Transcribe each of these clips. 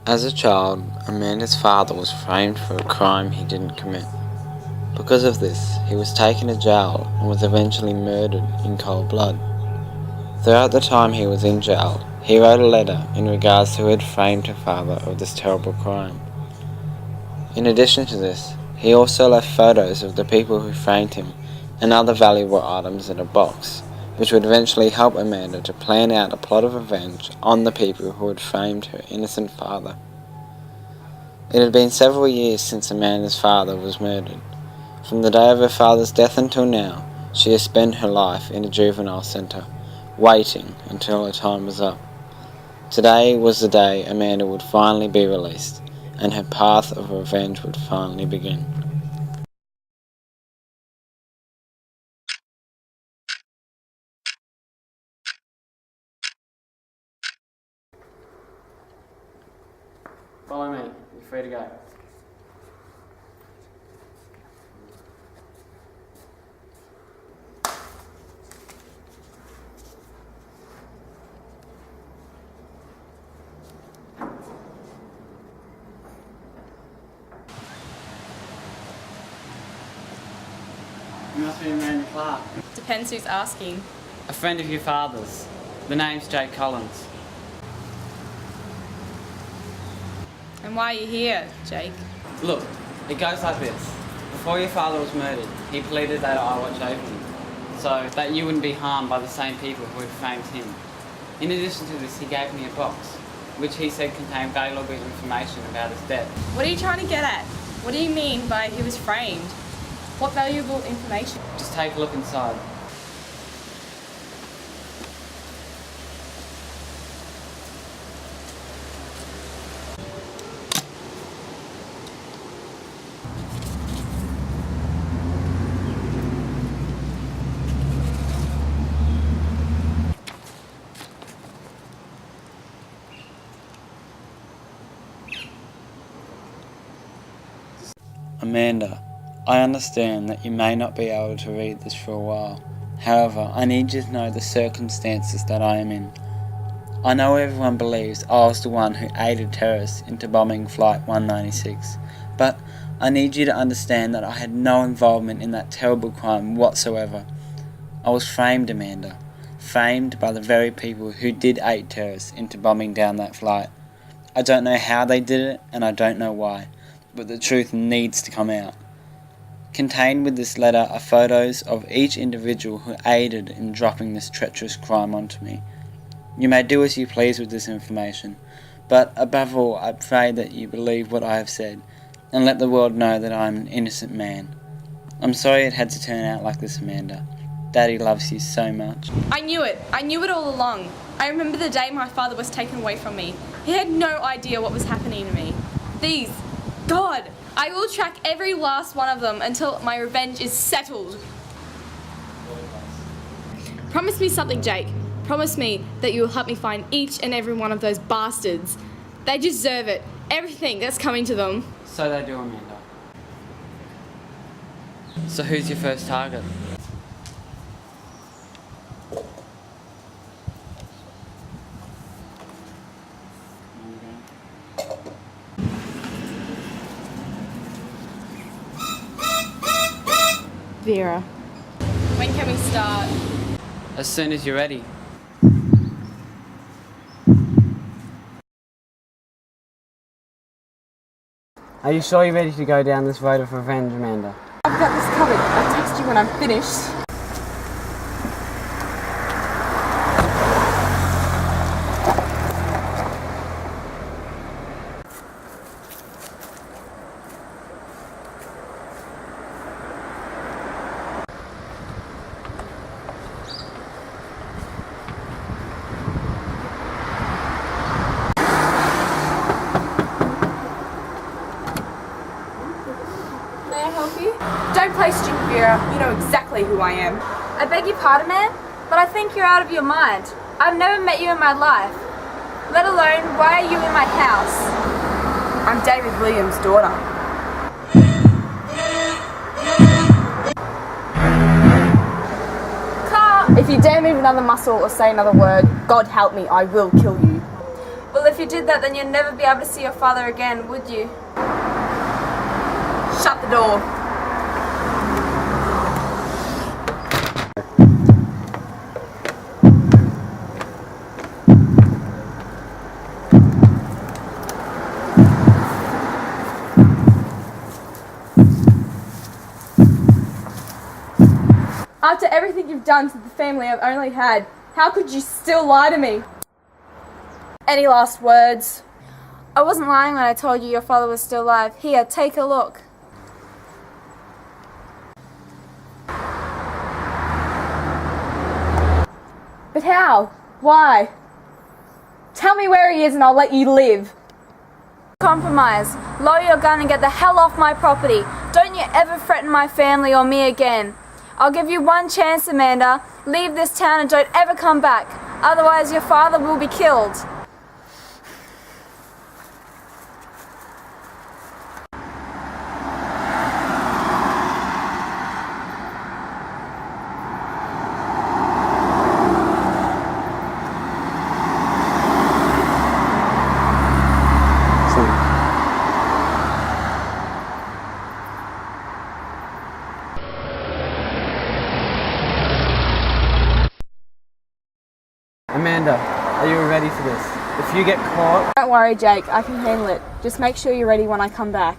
As a child, Amanda's father was framed for a crime he didn't commit. Because of this, he was taken to jail and was eventually murdered in cold blood. Throughout the time he was in jail, he wrote a letter in regards to who had framed her father of this terrible crime. In addition to this, he also left photos of the people who framed him and other valuable items in a box, which would eventually help Amanda to plan out a plot of revenge on the people who had framed her innocent father. It had been several years since Amanda's father was murdered. From the day of her father's death until now, she has spent her life in a juvenile centre, waiting until her time was up. Today was the day Amanda would finally be released, and her path of revenge would finally begin. Follow me. You're free to go. You must be Amanda Clark. Depends who's asking. A friend of your father's. The name's Jake Collins. And why are you here, Jake? Look, it goes like this. Before your father was murdered, he pleaded that I watch over you, so that you wouldn't be harmed by the same people who had framed him. In addition to this, he gave me a box, which he said contained valuable information about his death. What are you trying to get at? What do you mean by he was framed? What valuable information? Just take a look inside. Amanda, I understand that you may not be able to read this for a while. However, I need you to know the circumstances that I am in. I know everyone believes I was the one who aided terrorists into bombing Flight 196, but I need you to understand that I had no involvement in that terrible crime whatsoever. I was framed, Amanda. Framed by the very people who did aid terrorists into bombing down that flight. I don't know how they did it, and I don't know why, but the truth needs to come out. Contained with this letter are photos of each individual who aided in dropping this treacherous crime onto me. You may do as you please with this information, but above all I pray that you believe what I have said, and let the world know that I am an innocent man. I'm sorry it had to turn out like this, Amanda. Daddy loves you so much. I knew it. I knew it all along. I remember the day my father was taken away from me. He had no idea what was happening to me. These, God, I will track every last one of them until my revenge is settled. Promise me something, Jake. Promise me that you will help me find each and every one of those bastards. They deserve it. Everything that's coming to them. So they do, Amanda. So who's your first target? Vera. When can we start? As soon as you're ready. Are you sure you're ready to go down this road of revenge, Amanda? I've got this covered. I'll text you when I'm finished. May I help you? Don't play stupid, Vera. You know exactly who I am. I beg your pardon, ma'am, but I think you're out of your mind. I've never met you in my life. Let alone, why are you in my house? I'm David Williams' daughter. Carl! If you dare move another muscle or say another word, God help me, I will kill you. Well, if if you did that, then you'd never be able to see your father again, would you? Shut the door. After everything you've done to the family I've only had, how could you still lie to me? Any last words? I wasn't lying when I told you your father was still alive. Here, take a look. But how? Why? Tell me where he is and I'll let you live. Compromise. Lower your gun and get the hell off my property. Don't you ever threaten my family or me again. I'll give you one chance, Amanda. Leave this town and don't ever come back. Otherwise, your father will be killed. Amanda, are you ready for this? If you get caught... Don't worry, Jake. I can handle it. Just make sure you're ready when I come back.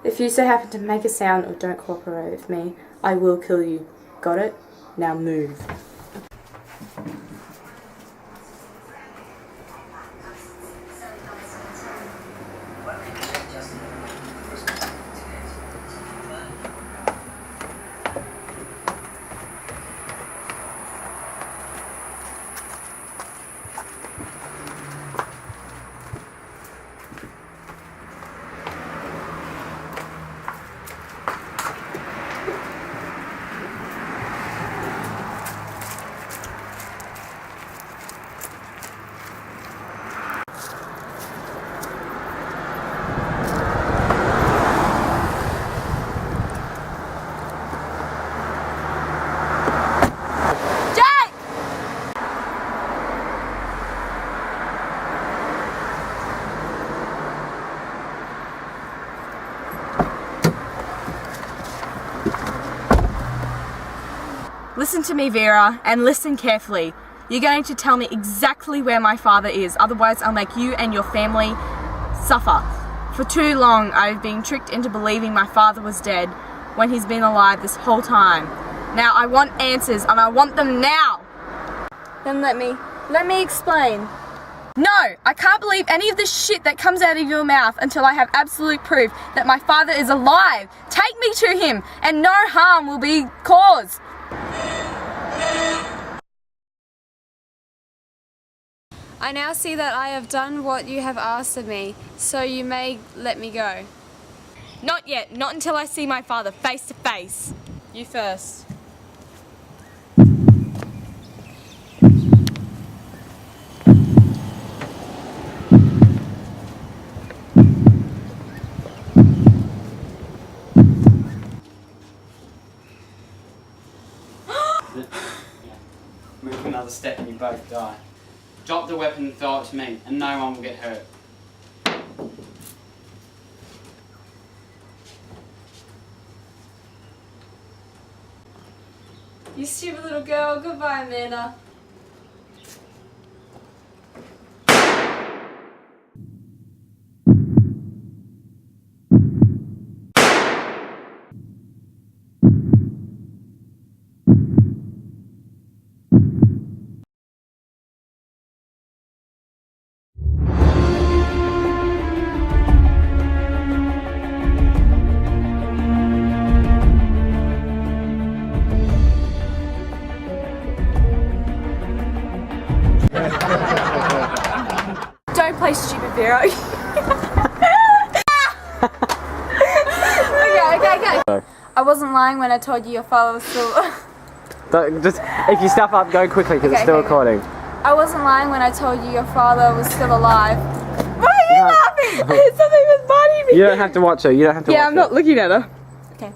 If you so happen to make a sound or don't cooperate with me, I will kill you. Got it? Now move. Listen to me, Vera, and listen carefully. You're going to tell me exactly where my father is, otherwise I'll make you and your family suffer. For too long, I've been tricked into believing my father was dead when he's been alive this whole time. Now I want answers, and I want them now! Then let me explain. No! I can't believe any of the shit that comes out of your mouth until I have absolute proof that my father is alive. Take me to him, and no harm will be caused. I now see that I have done what you have asked of me, so you may let me go. Not yet. Not until I see my father face to face. You first. another step and you both die. Drop the weapon and throw it to me, and no one will get hurt. You stupid little girl. Goodbye, Amanda. Don't play stupid, Vero. Okay. I wasn't lying when I told you your father was still... Just, if you stuff up, go quickly because it's still recording. I wasn't lying when I told you your father was still alive. Why are you laughing? Something was biting me. You don't have to watch her. You don't have to watch her. Yeah, I'm not looking at her. Okay.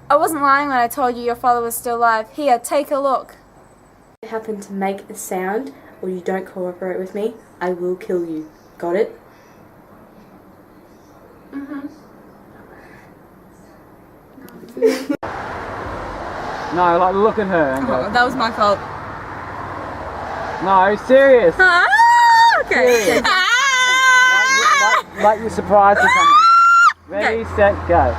I wasn't lying when I told you your father was still alive. Here, take a look. If you happen to make a sound or you don't cooperate with me, I will kill you. Got it? No, like look at her and go. Oh, that was my fault. No, serious. Okay. Like you're surprised or something. Ready, set, go.